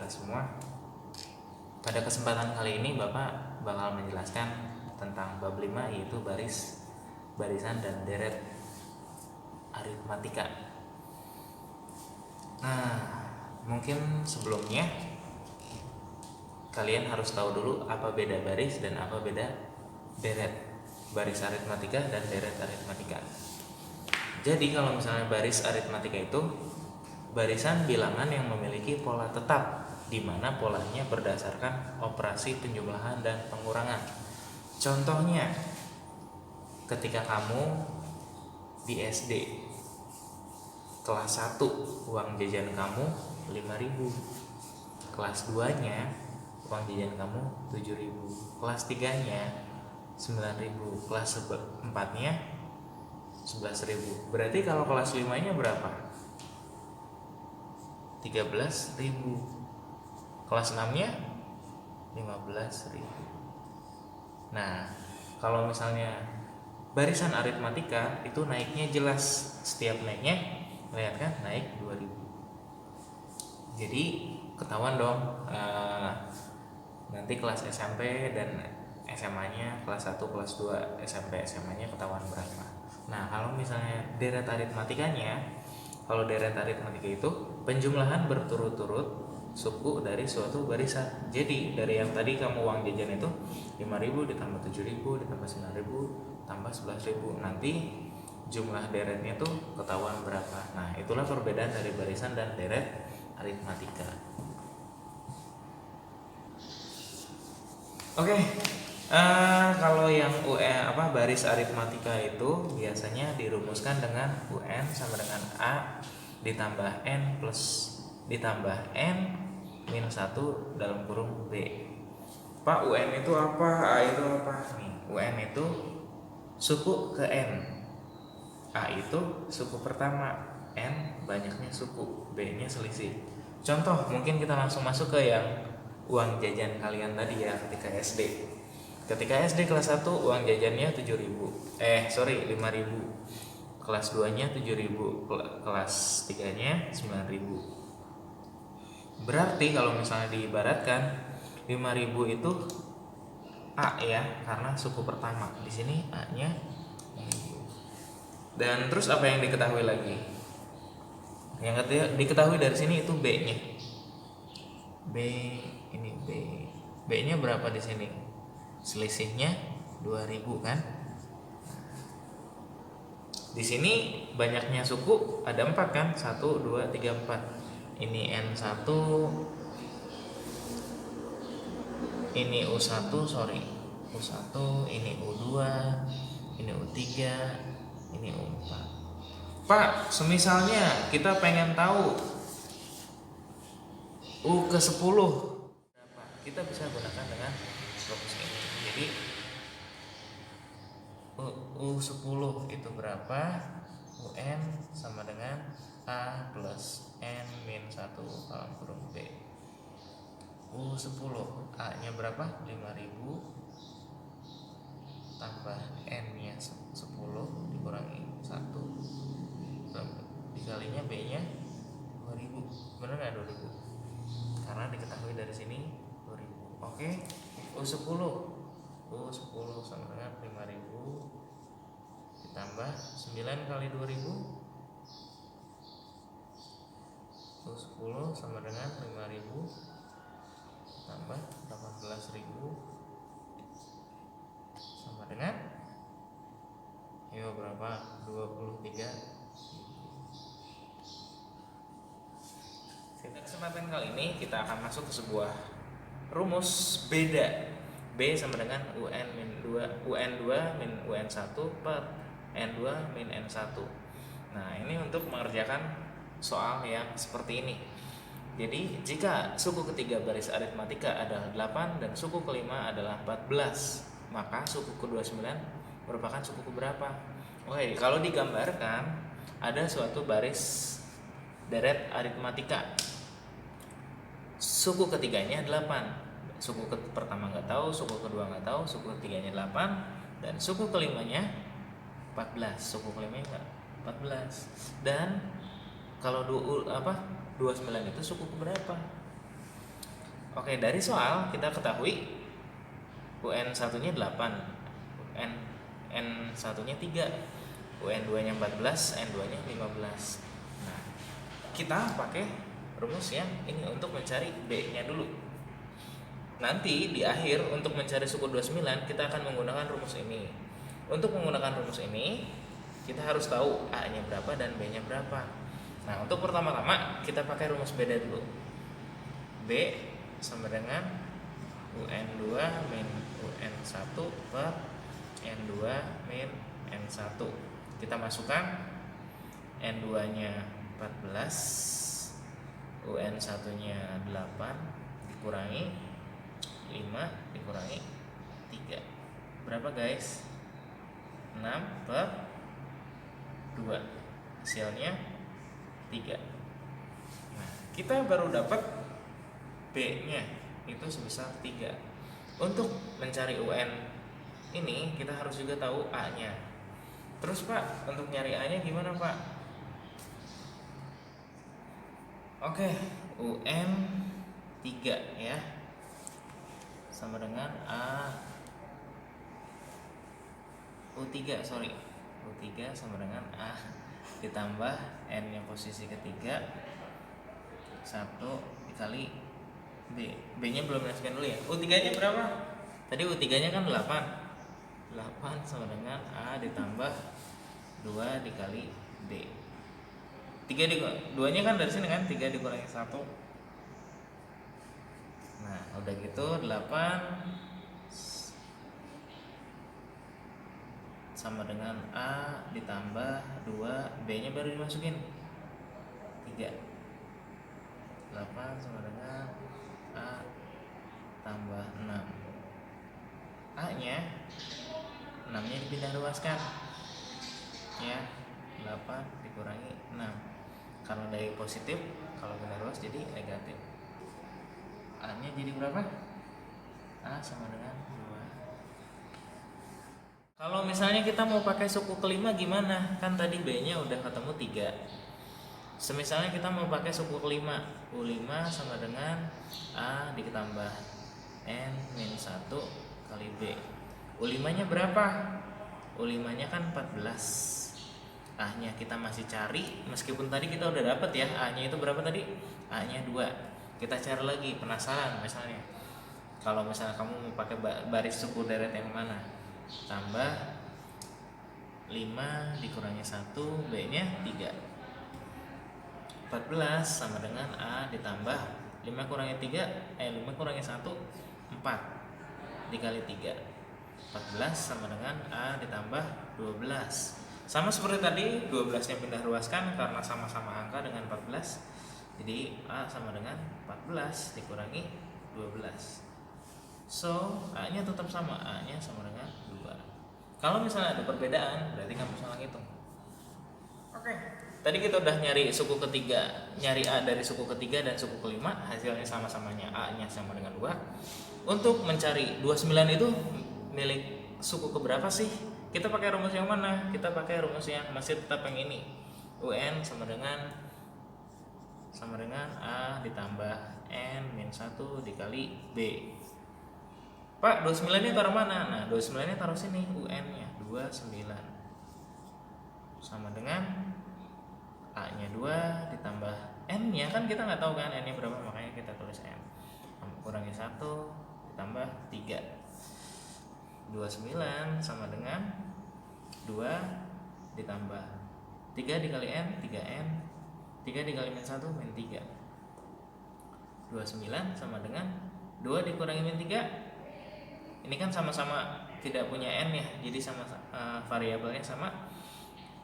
kita semua. Pada kesempatan kali ini Bapak bakal menjelaskan tentang bab 5, yaitu baris, barisan, dan deret aritmatika. Nah, mungkin sebelumnya kalian harus tahu dulu apa beda baris dan apa beda deret, baris aritmatika dan deret aritmatika. Jadi kalau misalnya baris aritmatika itu barisan bilangan yang memiliki pola tetap, di mana polanya berdasarkan operasi penjumlahan dan pengurangan. Contohnya, ketika kamu di SD kelas 1, uang jajan kamu 5.000. Kelas 2-nya uang jajan kamu 7.000. Kelas 3-nya 9.000. Kelas 4-nya 11.000. Berarti kalau kelas 5-nya berapa? 13.000. Kelas 6-nya 15.000. Nah, kalau misalnya barisan aritmatika itu naiknya jelas, setiap naiknya, lihat kan, naik 2.000. Jadi ketahuan dong nanti kelas SMP dan SMA-nya, kelas 1, kelas 2, SMP, SMA-nya ketahuan berapa. Nah, kalau misalnya deret aritmatikanya, kalau deret aritmatika itu penjumlahan berturut-turut suku dari suatu barisan. Jadi dari yang tadi kamu uang jajan itu 5.000 ditambah 7.000 ditambah 9.000 tambah 11.000, nanti jumlah deretnya tuh ketahuan berapa. Nah, itulah perbedaan dari barisan dan deret aritmatika. Oke. Kalau yang baris aritmatika itu biasanya dirumuskan dengan UN sama dengan A ditambah N ditambah N minus 1 dalam kurung B. Pak, UN itu apa? A itu apa? Nih, UN itu suku ke N. A itu suku pertama, N banyaknya suku, B-nya selisih. Contoh, mungkin kita langsung masuk ke yang uang jajan kalian tadi ya ketika SD. Ketika SD kelas 1 uang jajannya 5.000. Kelas 2-nya 7.000, kelas 3-nya 9.000. Berarti kalau misalnya diibaratkan 5.000 itu A ya, karena suku pertama. Di sini A-nya 5.000. Dan terus apa yang diketahui lagi? Yang diketahui dari sini itu B-nya. B-nya berapa di sini? Selisihnya 2.000 kan? Di sini banyaknya suku ada 4 kan? 1, 2, 3, 4. Ini N1, ini U1, U1, ini U2, ini U3, ini U4. Pak, semisalnya kita pengen tahu U ke 10 berapa? Kita bisa gunakan dengan rumus ini. Jadi U10 itu berapa? UN sama dengan A plus N min 1 dalam kurung B. U10 A nya berapa? 5.000 tambah N nya 10 dikurangi 1 dikalinya B nya 2.000. Bener gak 2.000? Karena diketahui dari sini 2.000. Oke, U10 sama dengan 5.000 ditambah 9 kali 2.000, U10 sama dengan 5.000 tambah 18.000 sama dengan berapa? 23. Pada kesempatan kali ini kita akan masuk ke sebuah rumus beda. B sama dengan UN min 2 min UN1 per N2 min N1. Nah, ini untuk mengerjakan soal yang seperti ini. Jadi, jika suku ketiga baris aritmatika adalah 8 dan suku kelima adalah 14, maka suku ke-29 merupakan suku keberapa? Oke, kalau digambarkan ada suatu baris deret aritmatika. Suku ketiganya 8. Suku pertama nggak tahu, suku kedua nggak tahu, suku ketiganya 8, dan suku kelimanya 14. Suku kelimanya 14. Dan kalau 29 itu suku keberapa? Oke, dari soal kita ketahui UN satunya 8, UN N satunya 3, UN 2 nya 14, N 2 nya 15. Nah, kita pakai rumus yang ini untuk mencari B nya dulu. Nanti di akhir untuk mencari suku 29 kita akan menggunakan rumus ini. Untuk menggunakan rumus ini kita harus tahu A nya berapa dan B nya berapa. Nah, untuk pertama-tama kita pakai rumus beda dulu. B sama dengan UN2 min UN1 per N2 min N1. Kita masukkan N2 nya 14, UN1 nya 8 dikurangi 5 dikurangi 3. Berapa guys? 6 per 2. Hasilnya 3. Nah, kita baru dapat B-nya itu sebesar 3. Untuk mencari UN ini kita harus juga tahu A-nya. Terus Pak, untuk nyari A-nya gimana Pak? Oke, UN 3 ya sama dengan U3 sama dengan A ditambah N yang posisi ketiga 1 dikali B. B nya belum dimasukin dulu ya. U3 nya berapa? Tadi U3 nya kan 8 sama dengan A ditambah 2 dikali B. 2 nya kan dari sini kan, 3 dikurangi 1. Nah, udah gitu 8 sama dengan A ditambah 2, B nya baru dimasukin 3. 8 sama dengan A tambah 6. A nya 6 nya dipindah ruaskan ya, 8 dikurangi 6. Karena dari positif, kalau pindah ruas jadi negatif. A nya jadi berapa? A sama dengan 2. Kalau misalnya kita mau pakai suku kelima gimana? Kan tadi B nya udah ketemu 3. Semisalnya kita mau pakai suku kelima, U5 sama dengan A ditambah N min 1 kali B. U5 nya berapa? U5 nya kan 14. A nya kita masih cari, meskipun tadi kita udah dapet ya. A nya itu berapa tadi? A nya 2. Kita cari lagi, penasaran misalnya. Kalau misalnya kamu mau pakai baris suku deret yang mana? Tambah 5 dikurangi 1, B nya 3. 14 sama dengan A ditambah 5 kurangi 1 4 dikali 3. 14 sama dengan A ditambah 12. Sama seperti tadi, 12 nya pindah ruaskan karena sama-sama angka dengan 14. Jadi A sama dengan 14 dikurangi 12. So, A nya tetap sama, A nya sama dengan 2. Kalau misalnya ada perbedaan, berarti kamu salah hitung. Oke. Tadi kita udah nyari suku ketiga, nyari A dari suku ketiga dan suku kelima, hasilnya sama-samanya A nya sama dengan 2. Untuk mencari 29 itu milik suku keberapa sih? Kita pakai rumus yang mana? Kita pakai rumus yang masih tetap yang ini. UN sama dengan A ditambah N min 1 dikali B. Pak, 29 nya taruh mana? Nah, 29 nya taruh sini, UN nya 29 sama dengan A nya 2 ditambah N nya, kan kita nggak tahu kan N nya berapa, makanya kita tulis N kurangi 1 ditambah 3. 29 sama dengan 2 ditambah 3 dikali N, 3N, 3 dikali min 1 min 3. 29 sama dengan 2 dikurangi min 3. Ini kan sama-sama tidak punya N ya, jadi sama variabelnya sama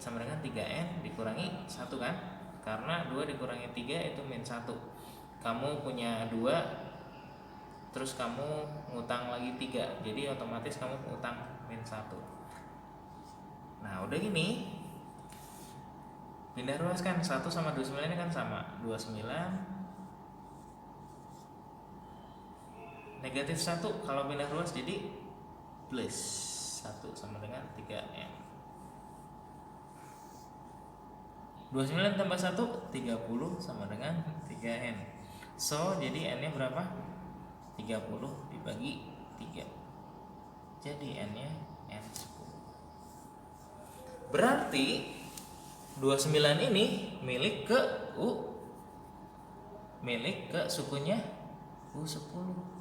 dengan 3N dikurangi 1 kan, karena 2 dikurangi 3 itu min 1. Kamu punya 2, terus kamu ngutang lagi 3, jadi otomatis kamu ngutang min 1. Nah, udah gini, pindah ruaskan 1 sama 29 ini kan sama, 29 negatif 1, kalau pindah ruas jadi plus 1 sama dengan 3N. 29 tambah 1 30 sama dengan 3N. So, jadi N nya berapa? 30 dibagi 3. Jadi N-nya N10. Berarti 29 ini milik ke sukunya U10.